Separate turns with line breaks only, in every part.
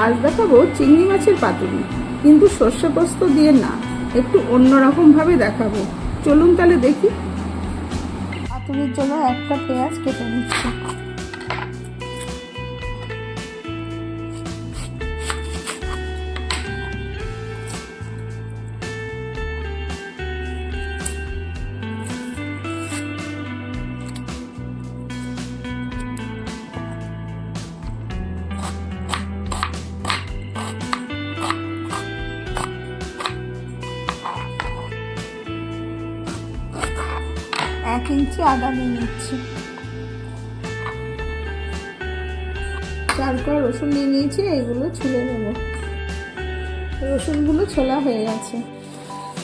আজ দেখাবো চিংড়ি মাছের পাতুরি, কিন্তু সর্ষে পোস্ত দিয়ে না, একটু অন্যরকম ভাবে দেখাবো। চলুন তাহলে দেখি। পাতুরির জন্য একটা পেঁয়াজ কেটে নিচ্ছি। এক ইঞ্চি আদা নিয়ে নিচ্ছি। 4 কোয়া রসুন নিয়ে নিয়েছি, এইগুলো ছুলে নেব। রসুনগুলো ছোলা হয়ে গেছে।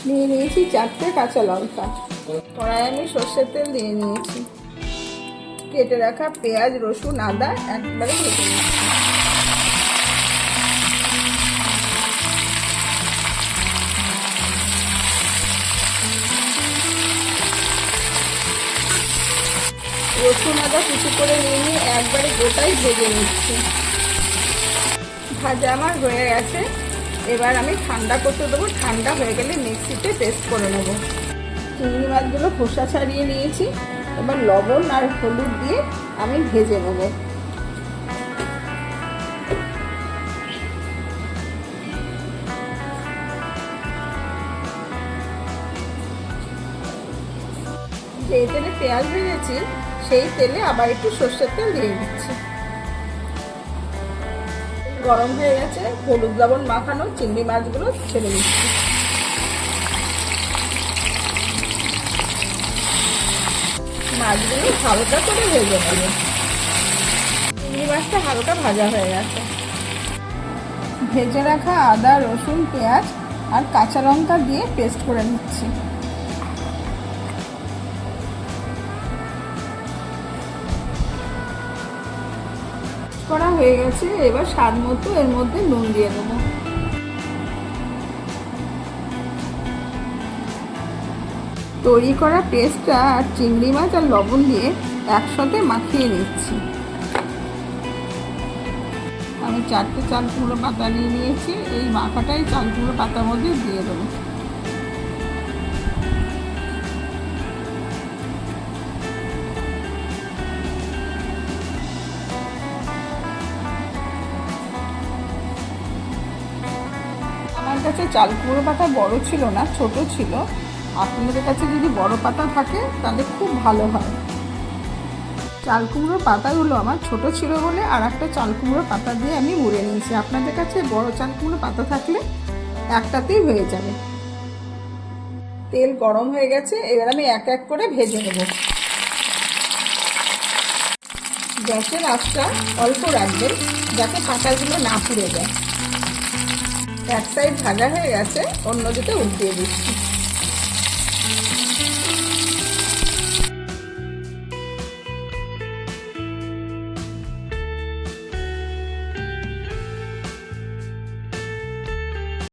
নিয়ে নিয়েছি 4টে কাঁচা লঙ্কা। কড়াই আমি সর্ষের তেল দিয়ে নিয়েছি। কেটে রাখা পেঁয়াজ, রসুন, আদা একবারে ভেজে নিচ্ছি। রসুন আদা কুচি করে নিয়ে একবারে গোটাই ভেজে নিচ্ছি। ভাজা আমার হয়ে গেছে। এবার আমি ঠান্ডা করতে দেবো। ঠান্ডা হয়ে গেলে মিক্সিতে পেস্ট করে নেব। চিংড়ি মাছগুলো খোসা ছাড়িয়ে নিয়েছি। এবার লবণ আর হলুদ দিয়ে আমি ভেজে নেব। যে তেলে পেঁয়াজ ভেজেছি সেই তেলে আবার একটু সর্ষের তেল দিয়ে দিচ্ছি। গরম হয়ে গেছে। হলুদ লবণ মাখানো চিংড়ি মাছগুলো ছেড়ে দিচ্ছি। মাছগুলো হালকা করে ভেজে নেব। চিংড়ি মাছটা হালকা ভাজা হয়ে গেছে। ভেজে রাখা আদা, রসুন, পেঁয়াজ আর কাঁচা লঙ্কা দিয়ে পেস্ট করে নিচ্ছি। করা হয়ে গেছে। এবার স্বাদ মতো এর মধ্যে নুন দিয়ে দেবো। তৈরি করা পেস্টটা আর চিংড়ি মাছ আর লবণ দিয়ে একসাথে মাখিয়ে নিচ্ছি। আমি 4টে চাল কুমড়ো পাতা নিয়ে নিয়েছি। এই মাখাটাই চাল কুমড়ো পাতার মধ্যে দিয়ে দেবো। আমার কাছে চাল কুমড়ো পাতা বড় ছিল না, ছোট ছিল। আপনাদের কাছে যদি বড় পাতা থাকে তাহলে খুব ভালো হয়। চাল কুমড়োর পাতাগুলো আমার ছোট ছিল বলে আর একটা চাল কুমড়োর পাতা দিয়ে আমি মুড়ে নিয়েছি। আপনাদের কাছে বড় চাল কুমড়ো পাতা থাকলে একটাতেই হয়ে যাবে। তেল গরম হয়ে গেছে। এবার আমি এক এক করে ভেজে নেব। গ্যাসের আঁচটা অল্প রাখবেন যাতে পাতাগুলো না পুড়ে যায়। এক সাইড ভাজা হয়ে গেছে, অন্যদিকে উল্টিয়ে দিচ্ছি।